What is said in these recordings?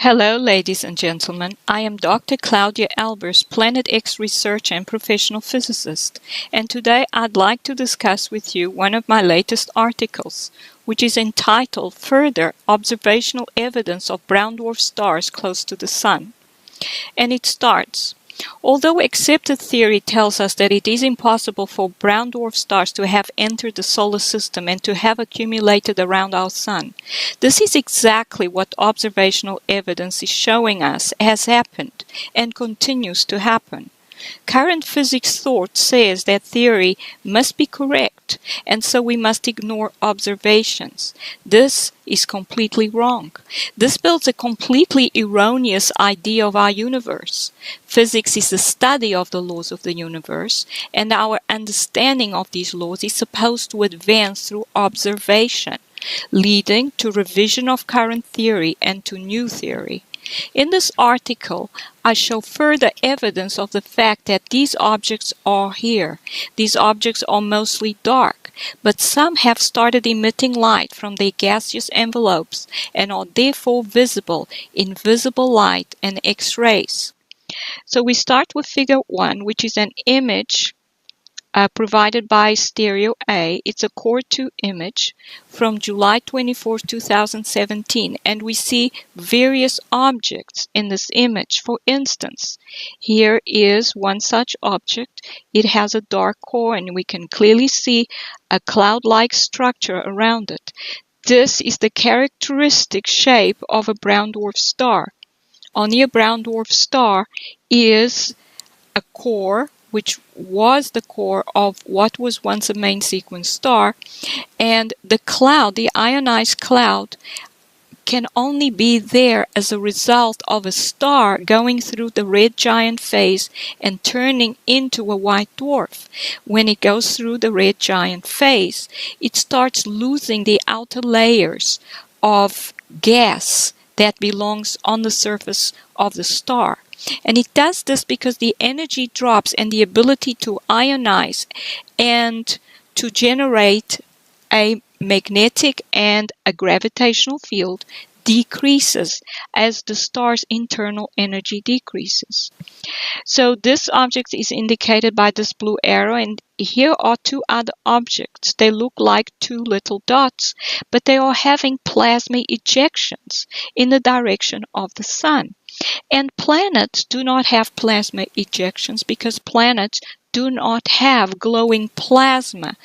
Hello, ladies and gentlemen. I am Dr. Claudia Albers, Planet X researcher and professional physicist, and today I'd like to discuss with you one of my latest articles, which is entitled Further Observational Evidence of Brown Dwarf Stars Close to the Sun. And it starts, although accepted theory tells us that it is impossible for brown dwarf stars to have entered the solar system and to have accumulated around our sun, this is exactly what observational evidence is showing us has happened and continues to happen. Current physics thought says that theory must be correct, and so we must ignore observations. This is completely wrong. This builds a completely erroneous idea of our universe. Physics is the study of the laws of the universe, and our understanding of these laws is supposed to advance through observation, leading to revision of current theory and to new theory. In this article, I show further evidence of the fact that these objects are here. These objects are mostly dark, but some have started emitting light from their gaseous envelopes and are therefore visible in visible light and X-rays. So we start with figure 1, which is an image provided by Stereo A. It's a Core 2 image from July 24, 2017, and we see various objects in this image. For instance, here is one such object. It has a dark core, and we can clearly see a cloud-like structure around it. This is the characteristic shape of a brown dwarf star. Only a brown dwarf star is a core which was the core of what was once a main sequence star, and the cloud, the ionized cloud, can only be there as a result of a star going through the red giant phase and turning into a white dwarf. When it goes through the red giant phase, it starts losing the outer layers of gas that belongs on the surface of the star. And it does this because the energy drops and the ability to ionize and to generate a magnetic and a gravitational field decreases as the star's internal energy decreases. So this object is indicated by this blue arrow, and here are two other objects. They look like two little dots, but they are having plasma ejections in the direction of the sun. And planets do not have plasma ejections because planets do not have glowing plasma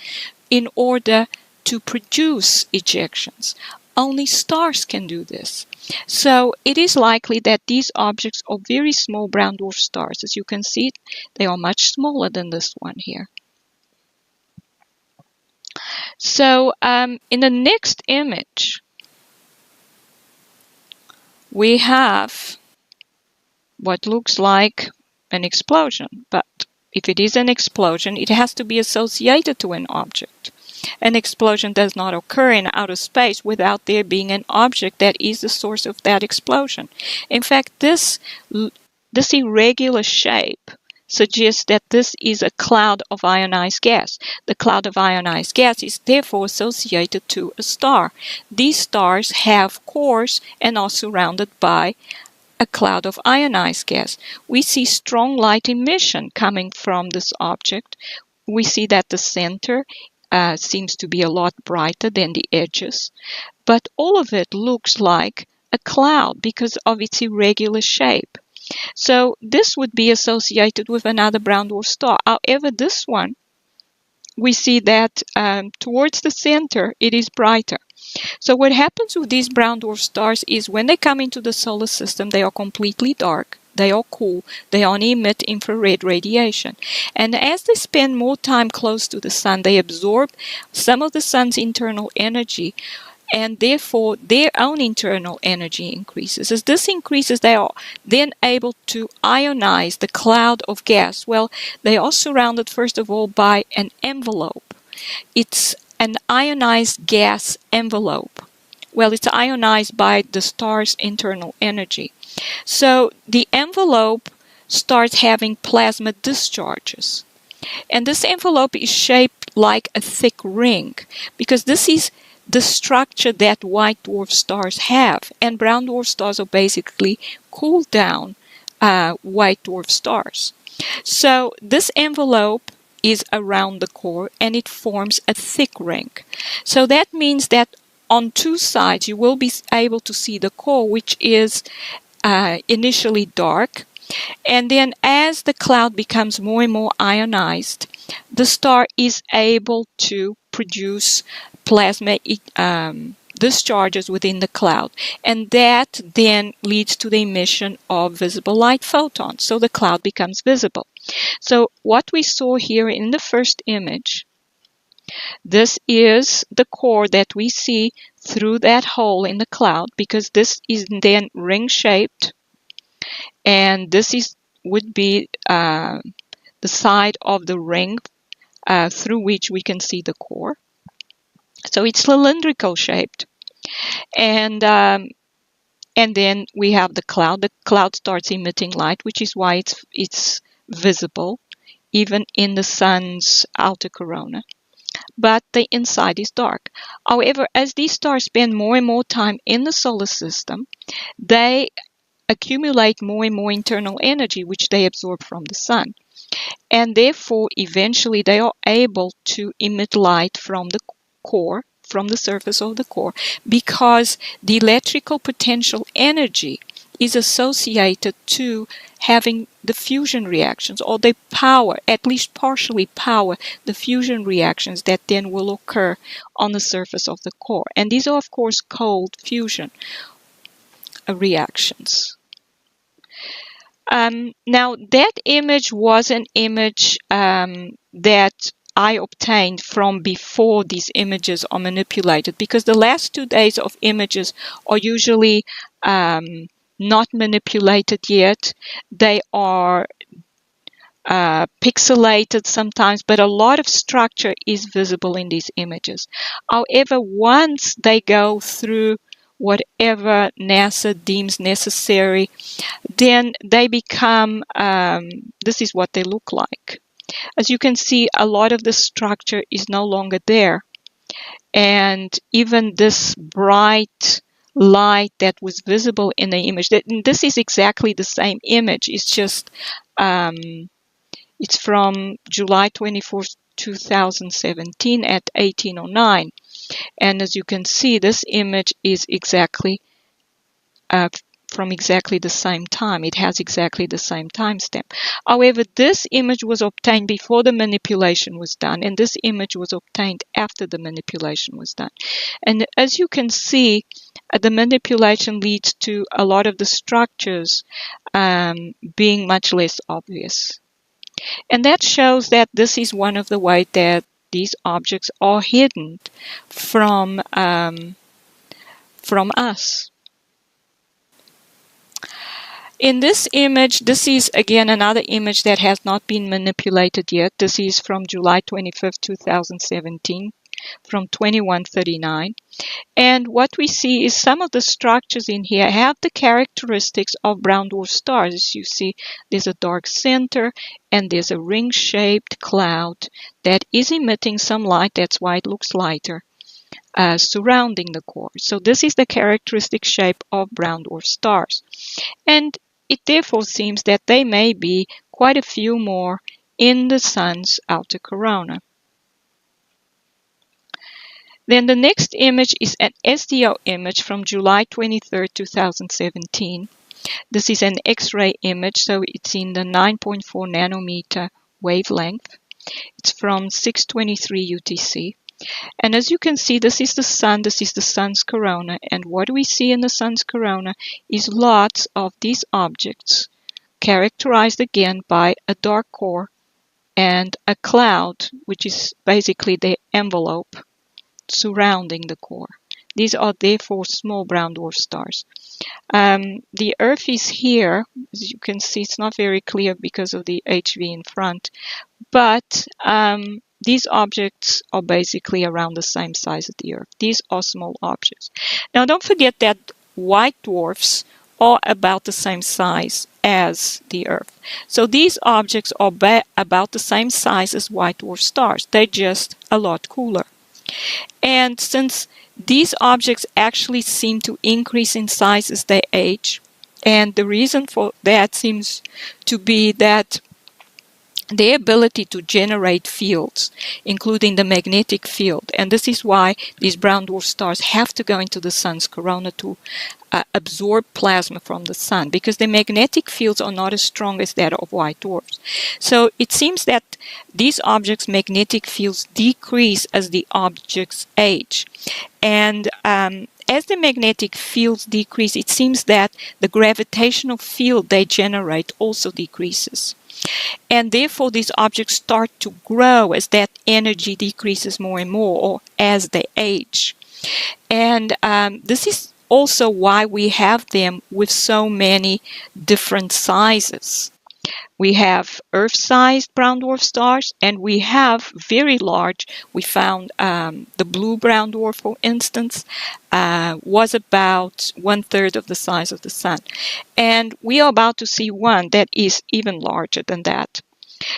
in order to produce ejections. Only stars can do this. So it is likely that these objects are very small brown dwarf stars. As you can see, they are much smaller than this one here. So in the next image, we have what looks like an explosion. But if it is an explosion, it has to be associated to an object. An explosion does not occur in outer space without there being an object that is the source of that explosion. In fact, this irregular shape suggests that this is a cloud of ionized gas. The cloud of ionized gas is therefore associated to a star. These stars have cores and are surrounded by a cloud of ionized gas. We see strong light emission coming from this object. We see that the center seems to be a lot brighter than the edges, but all of it looks like a cloud because of its irregular shape. So this would be associated with another brown dwarf star. However, this one, we see that towards the center, it is brighter. So what happens with these brown dwarf stars is when they come into the solar system, they are completely dark, they are cool, they only emit infrared radiation. And as they spend more time close to the sun, they absorb some of the sun's internal energy, and therefore their own internal energy increases. As this increases, they are then able to ionize the cloud of gas. Well, they are surrounded first of all by an envelope. It's an ionized gas envelope. Well, it's ionized by the star's internal energy. So the envelope starts having plasma discharges. And this envelope is shaped like a thick ring because this is the structure that white dwarf stars have. And brown dwarf stars are basically cooled down white dwarf stars. So this envelope is around the core and it forms a thick ring. So that means that on two sides you will be able to see the core, which is initially dark, and then as the cloud becomes more and more ionized, the star is able to produce plasma discharges within the cloud, and that then leads to the emission of visible light photons, so the cloud becomes visible. So what we saw here in the first image, this is the core that we see through that hole in the cloud, because this is then ring-shaped, and this would be the side of the ring through which we can see the core. So it's cylindrical shaped, and then we have the cloud. The cloud starts emitting light, which is why it's visible even in the sun's outer corona. But the inside is dark. However, as these stars spend more and more time in the solar system, they accumulate more and more internal energy, which they absorb from the sun. And therefore, eventually, they are able to emit light from the core, from the surface of the core, because the electrical potential energy is associated to having the fusion reactions, or they power, at least partially power, the fusion reactions that then will occur on the surface of the core. And these are, of course, cold fusion reactions. Now, that image was an image that I obtained from before these images are manipulated, because the last 2 days of images are usually not manipulated yet. They are pixelated sometimes, but a lot of structure is visible in these images. However, once they go through whatever NASA deems necessary, then they become, this is what they look like. As you can see, a lot of the structure is no longer there. And even this bright light that was visible in the image, this is exactly the same image. It's just, it's from July 24th, 2017 at 1809. And as you can see, this image is exactly from exactly the same time. It has exactly the same timestamp. However, this image was obtained before the manipulation was done, and this image was obtained after the manipulation was done. And as you can see, the manipulation leads to a lot of the structures being much less obvious. And that shows that this is one of the ways that these objects are hidden from us. In this image, this is again another image that has not been manipulated yet. This is from July 25th, 2017, from 2139. And what we see is some of the structures in here have the characteristics of brown dwarf stars. As you see, there's a dark center and there's a ring-shaped cloud that is emitting some light. That's why it looks lighter, surrounding the core. So this is the characteristic shape of brown dwarf stars. And it therefore seems that there may be quite a few more in the sun's outer corona. Then the next image is an SDO image from July 23rd, 2017. This is an X-ray image, so it's in the 9.4 nanometer wavelength. It's from 623 UTC. And as you can see, this is the sun, this is the sun's corona, and what we see in the sun's corona is lots of these objects, characterized again by a dark core and a cloud, which is basically the envelope surrounding the core. These are therefore small brown dwarf stars. The Earth is here. As you can see, it's not very clear because of the HV in front, but these objects are basically around the same size as the Earth. These are small objects. Now, don't forget that white dwarfs are about the same size as the Earth. So these objects are about the same size as white dwarf stars. They're just a lot cooler. And since these objects actually seem to increase in size as they age. And the reason for that seems to be that their ability to generate fields, including the magnetic field. And this is why these brown dwarf stars have to go into the sun's corona to absorb plasma from the sun, because the magnetic fields are not as strong as that of white dwarfs. So it seems that these objects' magnetic fields decrease as the objects age. And as the magnetic fields decrease, it seems that the gravitational field they generate also decreases. And therefore, these objects start to grow as that energy decreases more and more, or as they age. And this is also why we have them with so many different sizes. We have Earth-sized brown dwarf stars, and we have very large. We found the blue brown dwarf, for instance, was about 1/3 of the size of the sun. And we are about to see one that is even larger than that.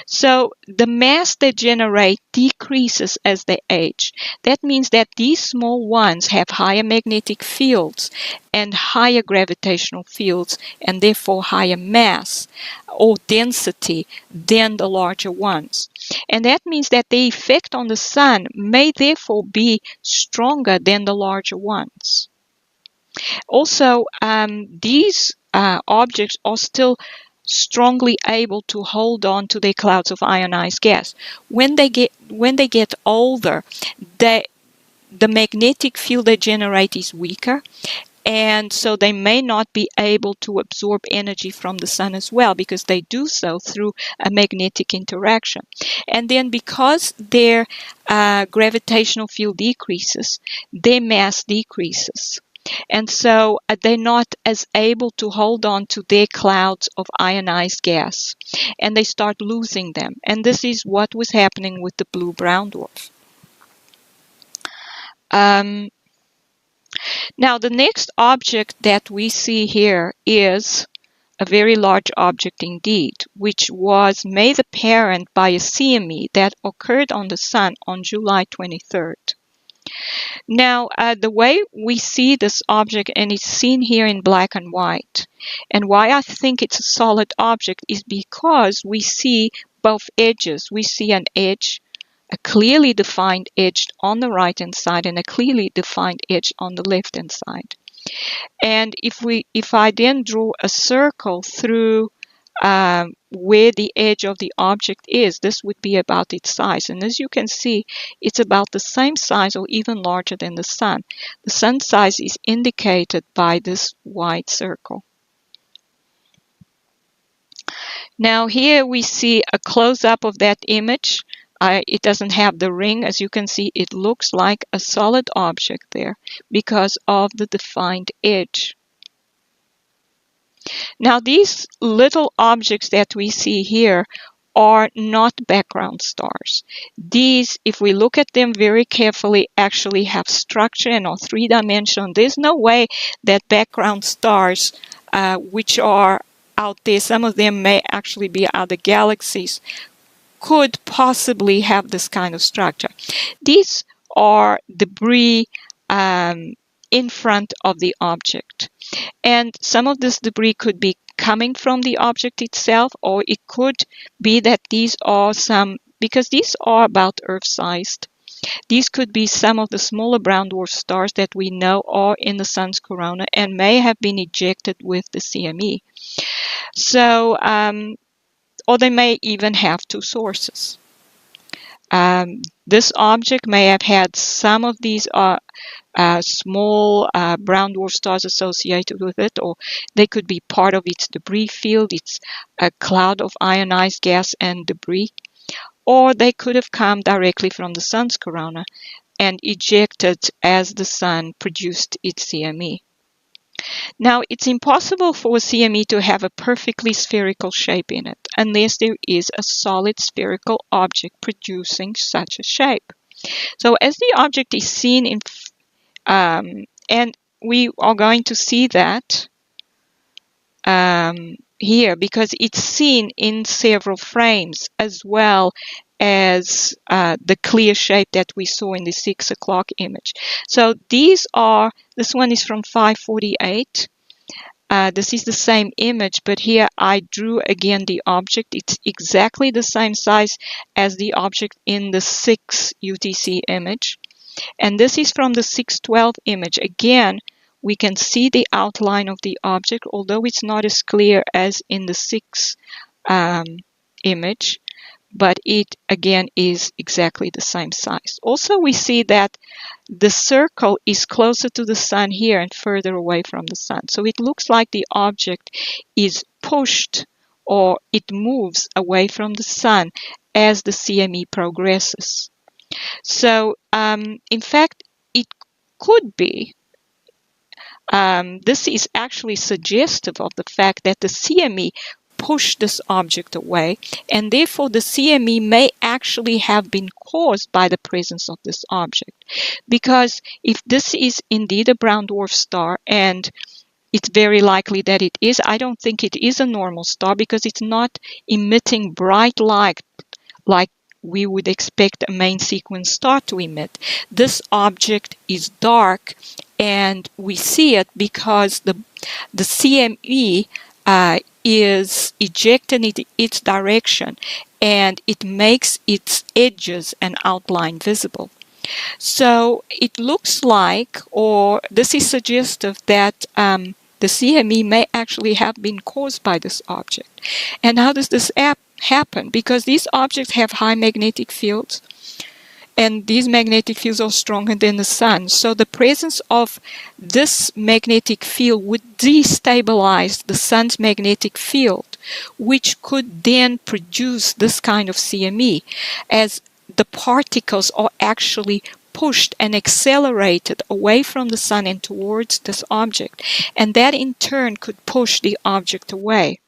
So the mass they generate decreases as they age. That means that these small ones have higher magnetic fields and higher gravitational fields, and therefore higher mass or density than the larger ones. And that means that the effect on the sun may therefore be stronger than the larger ones. Also, these objects are still strongly able to hold on to their clouds of ionized gas. When they get older, the magnetic field they generate is weaker, and so they may not be able to absorb energy from the sun as well, because they do so through a magnetic interaction. And then because their gravitational field decreases, their mass decreases. And so they're not as able to hold on to their clouds of ionized gas, and they start losing them. And this is what was happening with the blue-brown dwarf. Now, the next object that we see here is a very large object indeed, which was made apparent by a CME that occurred on the sun on July 23rd. Now, the way we see this object, and it's seen here in black and white, and why I think it's a solid object is because we see both edges. We see an edge, a clearly defined edge on the right-hand side, and a clearly defined edge on the left-hand side. And if I then draw a circle through where the edge of the object is, this would be about its size. And as you can see, it's about the same size or even larger than the sun. The sun size is indicated by this white circle. Now here we see a close-up of that image. It doesn't have the ring. As you can see, it looks like a solid object there because of the defined edge. Now, these little objects that we see here are not background stars. These, if we look at them very carefully, actually have structure and are three-dimensional. There's no way that background stars, which are out there, some of them may actually be other galaxies, could possibly have this kind of structure. These are debris in front of the object. And some of this debris could be coming from the object itself, or it could be that these are because these are about Earth-sized. These could be some of the smaller brown dwarf stars that we know are in the sun's corona and may have been ejected with the CME. So, or they may even have two sources. This object may have had some of these small brown dwarf stars associated with it, or they could be part of its debris field. It's a cloud of ionized gas and debris. Or they could have come directly from the sun's corona and ejected as the sun produced its CME. Now, it's impossible for a CME to have a perfectly spherical shape in it unless there is a solid spherical object producing such a shape. So as the object is seen in, and we are going to see that here because it's seen in several frames as well as the clear shape that we saw in the 6 o'clock image. So this one is from 548. This is the same image, but here I drew again the object. It's exactly the same size as the object in the 6 UTC image. And this is from the 612 image. Again, we can see the outline of the object, although it's not as clear as in the 6 image, but it again is exactly the same size. Also, we see that the circle is closer to the sun here and further away from the sun. So it looks like the object is pushed or it moves away from the sun as the CME progresses. So in fact, it could be, this is actually suggestive of the fact that the CME push this object away, and therefore the CME may actually have been caused by the presence of this object. Because if this is indeed a brown dwarf star, and it's very likely that it is, I don't think it is a normal star because it's not emitting bright light like we would expect a main sequence star to emit. This object is dark, and we see it because the CME is ejected in its direction, and it makes its edges and outline visible. So it looks like, or this is suggestive that the CME may actually have been caused by this object. And how does this happen? Because these objects have high magnetic fields, and these magnetic fields are stronger than the sun. So the presence of this magnetic field would destabilize the sun's magnetic field, which could then produce this kind of CME, as the particles are actually pushed and accelerated away from the sun and towards this object. And that in turn could push the object away.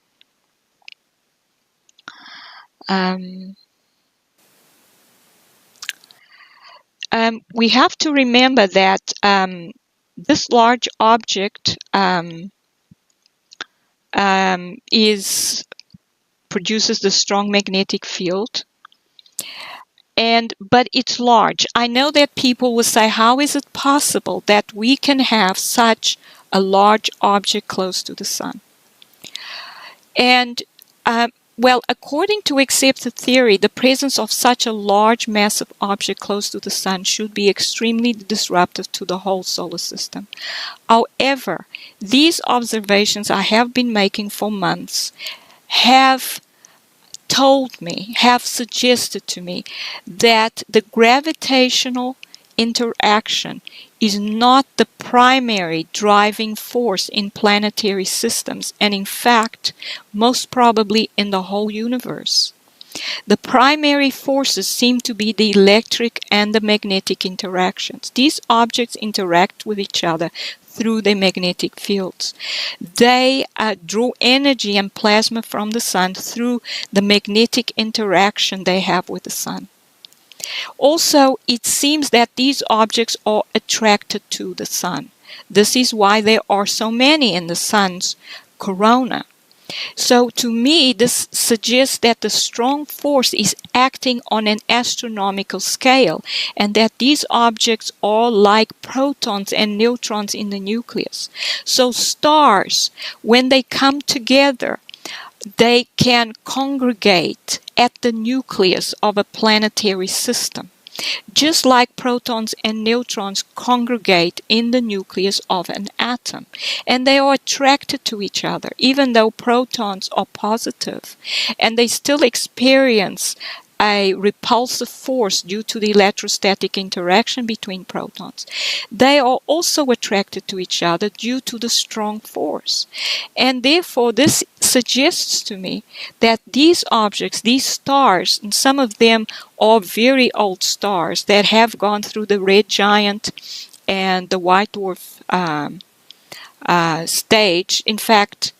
We have to remember that this large object produces the strong magnetic field, but it's large. I know that people will say, how is it possible that we can have such a large object close to the sun? And well, according to accepted theory, the presence of such a large, massive object close to the sun should be extremely disruptive to the whole solar system. However, these observations I have been making for months have suggested to me that the gravitational interaction is not the primary driving force in planetary systems, and in fact, most probably in the whole universe. The primary forces seem to be the electric and the magnetic interactions. These objects interact with each other through their magnetic fields. They draw energy and plasma from the sun through the magnetic interaction they have with the sun. Also, it seems that these objects are attracted to the sun. This is why there are so many in the sun's corona. So to me, this suggests that the strong force is acting on an astronomical scale, and that these objects are like protons and neutrons in the nucleus. So stars, when they come together, they can congregate at the nucleus of a planetary system, just like protons and neutrons congregate in the nucleus of an atom. And they are attracted to each other, even though protons are positive, and they still experience a repulsive force due to the electrostatic interaction between protons. They are also attracted to each other due to the strong force. And therefore, this suggests to me that these objects, these stars, and some of them are very old stars that have gone through the red giant and the white dwarf stage. In fact,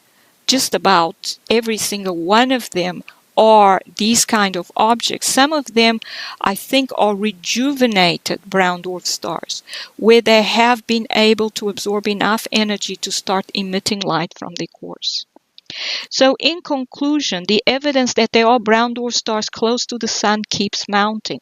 just about every single one of them are these kind of objects. Some of them, I think, are rejuvenated brown dwarf stars, where they have been able to absorb enough energy to start emitting light from their cores. So in conclusion, the evidence that there are brown dwarf stars close to the sun keeps mounting.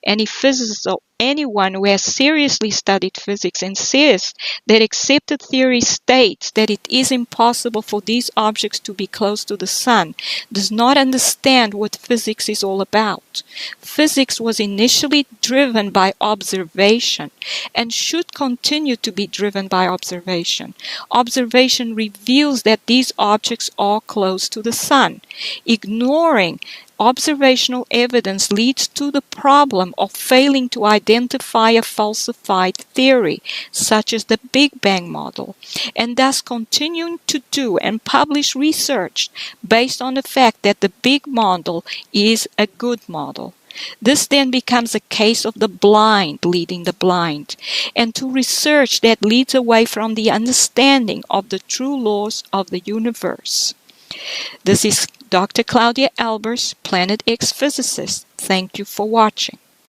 Any physicist or anyone who has seriously studied physics insists that accepted theory states that it is impossible for these objects to be close to the sun does not understand what physics is all about. Physics was initially driven by observation and should continue to be driven by observation. Observation reveals that these objects are close to the sun. Ignoring observational evidence leads to the problem of failing to identify a falsified theory, such as the Big Bang model, and thus continuing to do and publish research based on the fact that the big model is a good model. This then becomes a case of the blind leading the blind, and to research that leads away from the understanding of the true laws of the universe. This is Dr. Claudia Albers, Planet X physicist. Thank you for watching.